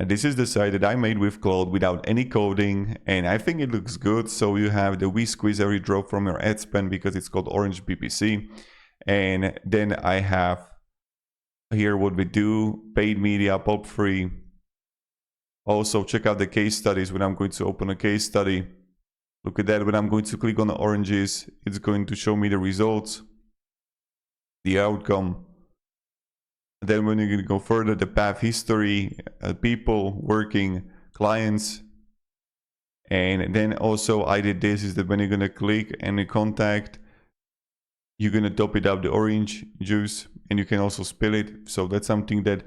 And this is the site that I made with Claude without any coding, and I think it looks good. So you have the we squeeze every drop from your ad spend because it's called Orange PPC. And then I have here what we do, paid media, pop free. Also check out the case studies. When I'm going to open a case study, look at that. When I'm going to click on the oranges, it's going to show me the results, the outcome. Then when you're going to go further, the path history, people, working, clients. And then also I did this, is that when you're going to click any contact, you're going to top it up the orange juice, and you can also spill it. So that's something that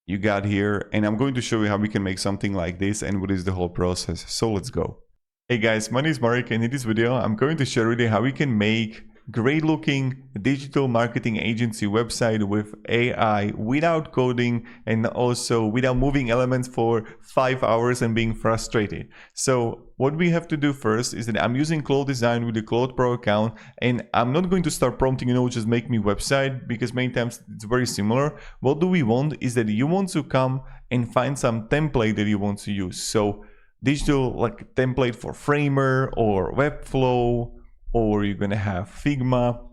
you got here. And I'm going to show you how we can make something like this and what is the whole process. So let's go. Hey guys, my name is Marek, and in this video I'm going to share with you how we can make great looking digital marketing agency website with AI without coding and also without moving elements for 5 hours and being frustrated. So what we have to do first is that I'm using Claude Design with the Claude Pro account, and I'm not going to start prompting, just make me website, because many times it's very similar. What do we want is that you want to come and find some template that you want to use. So digital like template for Framer or Webflow, or you're gonna have Figma,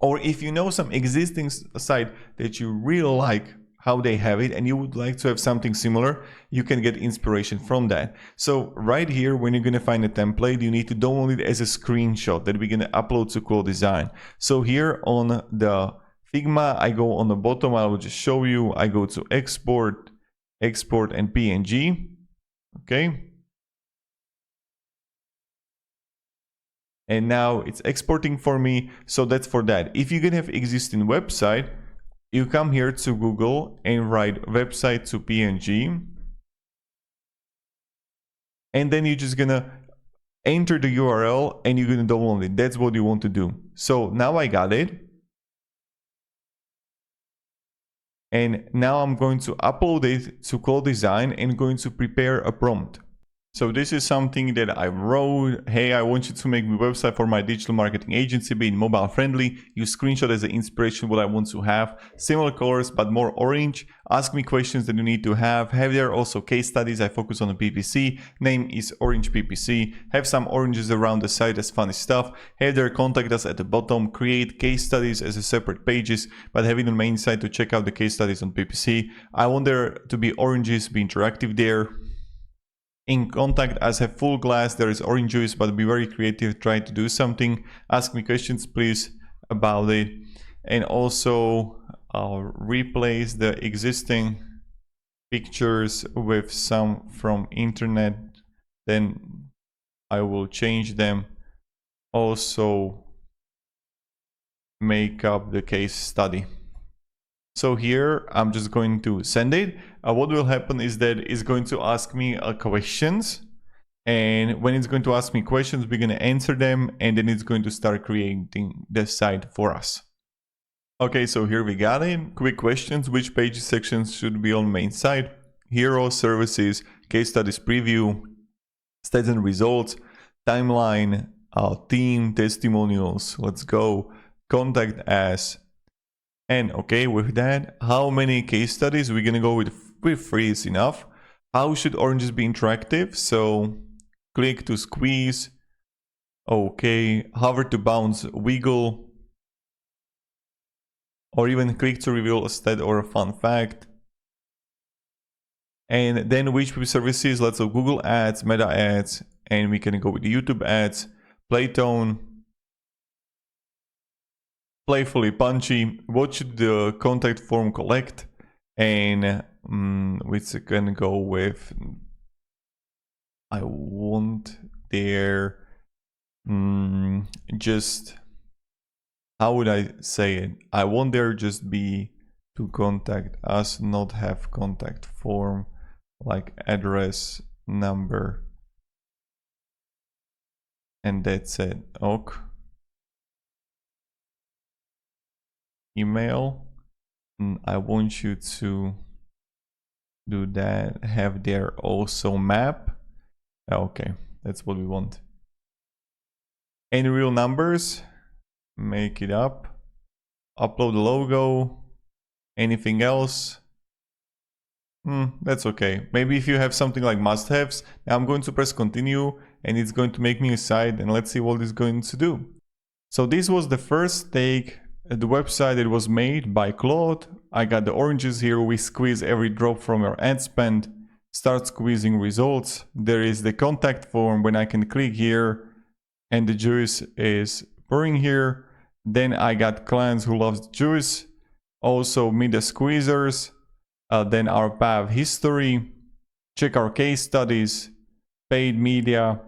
or if you know some existing site that you really like how they have it and you would like to have something similar, you can get inspiration from that. So right here, when you're gonna find a template, you need to download it as a screenshot that we're gonna upload to Claude Design. So here on the Figma, I go on the bottom, I will just show you, I go to export and PNG, okay? And now it's exporting for me. So that's for that. If you're gonna have existing website, you come here to Google and write website to PNG, and then you're just gonna enter the URL and you're gonna download it. That's what you want to do. So now I got it, and now I'm going to upload it to Claude Design and going to prepare a prompt. So this is something that I wrote. Hey, I want you to make me a website for my digital marketing agency, being mobile friendly. Use screenshot as an inspiration what I want to have. Similar colors, but more orange. Ask me questions that you need to have. Have there also case studies. I focus on the PPC. Name is Orange PPC. Have some oranges around the site as funny stuff. Have there contact us at the bottom. Create case studies as a separate pages, but have it on the main site to check out the case studies on PPC. I want there to be oranges, be interactive there. In contact us have full glass, there is orange juice, but be very creative, try to do something. Ask me questions please about it. And also replace the existing pictures with some from internet, then I will change them. Also make up the case study. So here I'm just going to send it. What will happen is that it's going to ask me questions, and when it's going to ask me questions, we're going to answer them, and then it's going to start creating the site for us. Okay, so here we got it. Quick questions: which page sections should be on main site? Hero, services, case studies preview, stats and results, timeline, theme, testimonials. Let's go. Contact us. And okay, with that, how many case studies? We're gonna go with 3 is enough. How should oranges be interactive? So click to squeeze. Okay, hover to bounce, wiggle, or even click to reveal a stat or a fun fact. And then which web services? Let's go Google Ads, Meta Ads, and we can go with YouTube Ads, Playtone, playfully punchy. What should the contact form collect? And we can go with, I want there just, how would I say it? I want there just be to contact us, not have contact form, like address, number, and that's it. Ok. Email. I want you to do that. Have there also map. Okay, that's what we want. Any real numbers? Make it up. Upload the logo. Anything else? That's okay. Maybe if you have something like must-haves. Now I'm going to press continue and it's going to make me a site, and let's see what it's going to do. So this was the first take at the website that was made by Claude. I got the oranges here. We squeeze every drop from your ad spend, start squeezing results. There is the contact form when I can click here and the juice is pouring here. Then I got clients who loves the juice, also media squeezers, then our path history, check our case studies, paid media,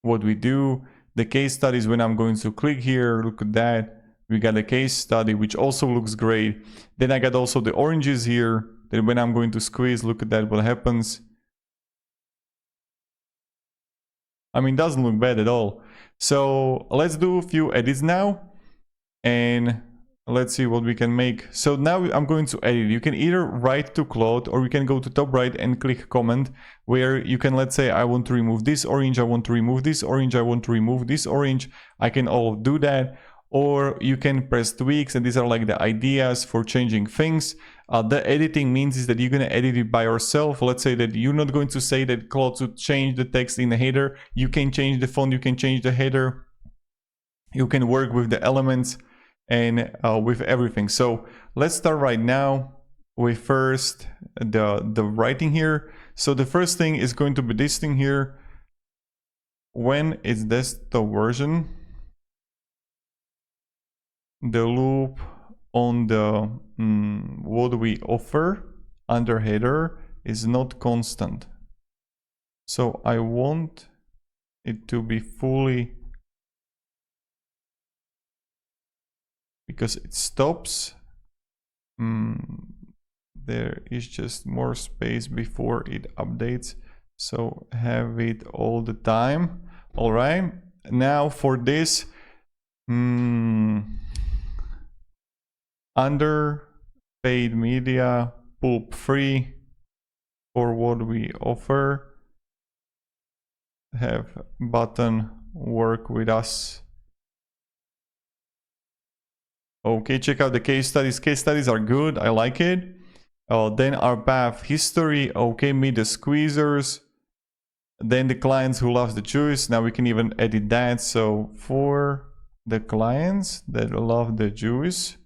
what we do, the case studies. When I'm going to click here, look at that, we got a case study which also looks great. Then I got also the oranges here, then when I'm going to squeeze, look at that, what happens. I mean, doesn't look bad at all. So let's do a few edits now and let's see what we can make. So now I'm going to edit. You can either write to Claude or you can go to top right and click comment, where you can, let's say, I want to remove this orange, I want to remove this orange, I want to remove this orange. I can all do that. Or you can press tweaks, and these are like the ideas for changing things. The editing means is that you're going to edit it by yourself. Let's say that you're not going to say that Claude should change the text in the header. You can change the font, you can change the header. You can work with the elements and with everything. So let's start right now with first the writing here. So the first thing is going to be this thing here. When is desktop version? The loop on the what we offer under header is not constant. So I want it to be fully, because it stops. There is just more space before it updates. So have it all the time. All right. Now for this, under paid media, pulp free, for what we offer, have button work with us. Okay, check out the case studies. Case studies are good, I like it. Then our path history, okay, meet the squeezers. Then the clients who love the juice. Now we can even edit that. So for the clients that love the juice,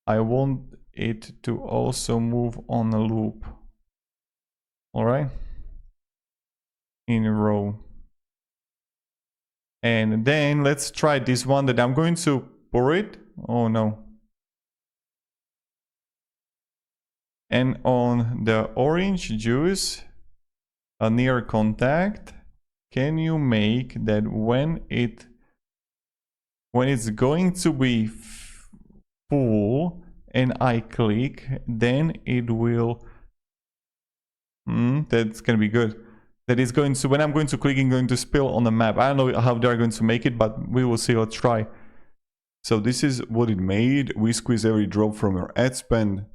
I want it to also move on a loop. All right, in a row. And then let's try this one that I'm going to pour it. Oh no. And on the orange juice, a near contact, can you make that when it's going to be full and I click, then it will, that's gonna be good. That is going to, when I'm going to click, it's going to spill on the map. I don't know how they're going to make it, but we will see. Let's try. So this is what it made. We squeeze every drop from your ad spend.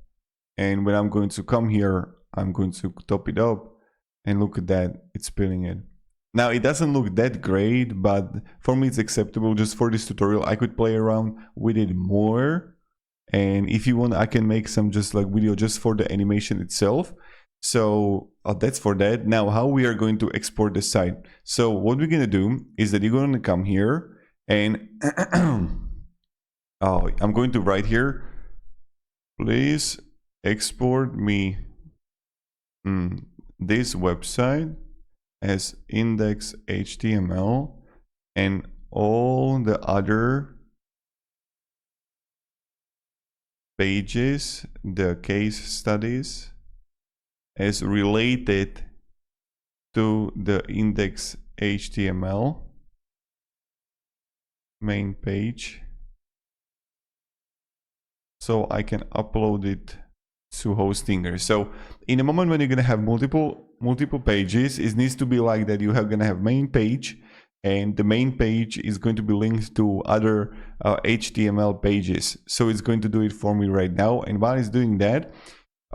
And when I'm going to come here, I'm going to top it up and look at that, it's spilling it. Now it doesn't look that great, but for me it's acceptable. Just for this tutorial, I could play around with it more. And if you want, I can make some just like video just for the animation itself. So that's for that. Now how we are going to export the site. So what we're gonna do is that you're gonna come here and I'm going to write here, please export me this website as index.html and all the other pages, the case studies, as related to the index.html main page, so I can upload it to Hostinger. So in a moment when you're gonna have multiple pages, it needs to be like that. You are gonna have main page, and the main page is going to be linked to other HTML pages. So it's going to do it for me right now. And while it's doing that,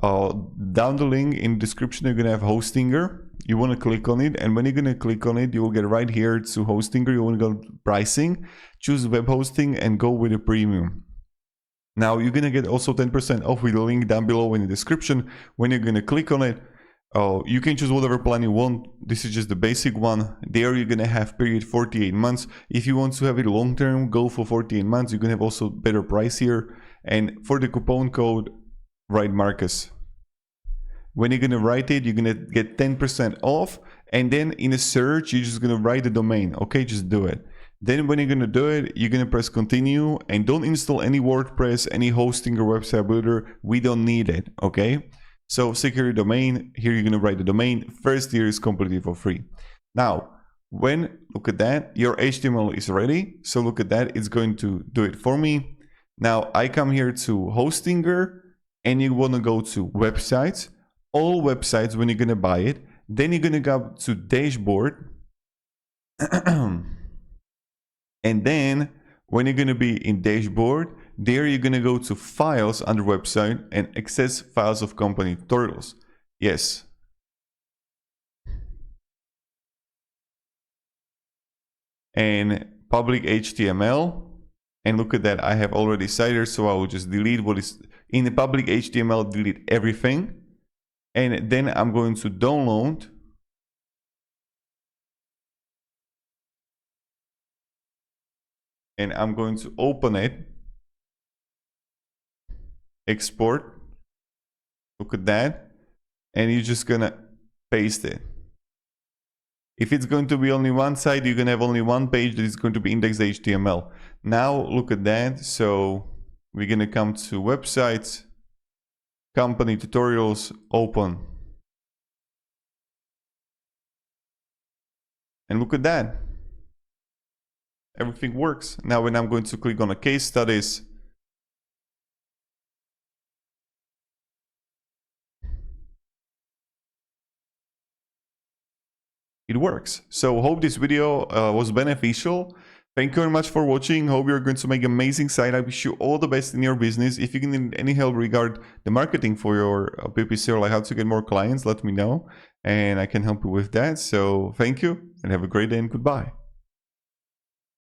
down the link in the description, you're gonna have Hostinger. You want to click on it, and when you're gonna click on it, you will get right here to Hostinger. You want to go to pricing, choose web hosting, and go with the premium. Now you're gonna get also 10% off with the link down below in the description. When you're gonna click on it, Oh, you can choose whatever plan you want. This is just the basic one. There you're gonna have period 48 months. If you want to have it long term, go for 48 months. You're gonna have also better price here. And for the coupon code, write Marcus. When you're gonna write it, you're gonna get 10% off. And then in a search, you're just gonna write the domain. Okay, just do it. Then when you're gonna do it, you're gonna press continue and don't install any WordPress, any hosting or website builder. We don't need it, okay? So secure your domain. Here you're gonna write the domain. First year is completely for free. Now, look at that, your HTML is ready. So look at that, it's going to do it for me. Now I come here to Hostinger and you wanna go to websites, all websites when you're gonna buy it. Then you're gonna go to dashboard. And then when you're gonna be in dashboard, there you're gonna go to files under website and access files of company tutorials. Yes. And public HTML. And look at that, I have already cited, so I will just delete what is in the public HTML, delete everything. And then I'm going to download. And I'm going to open it. Export. Look at that. And you're just gonna paste it. If it's going to be only one side, you're gonna have only one page that is going to be index.html. Now look at that. So we're gonna come to websites, company tutorials, open. And look at that. Everything works. Now when I'm going to click on a case studies, it works. So hope this video was beneficial. Thank you very much for watching. Hope you're going to make amazing site. I wish you all the best in your business. If you need any help regarding the marketing for your PPC or like how to get more clients, let me know and I can help you with that. So thank you and have a great day and goodbye.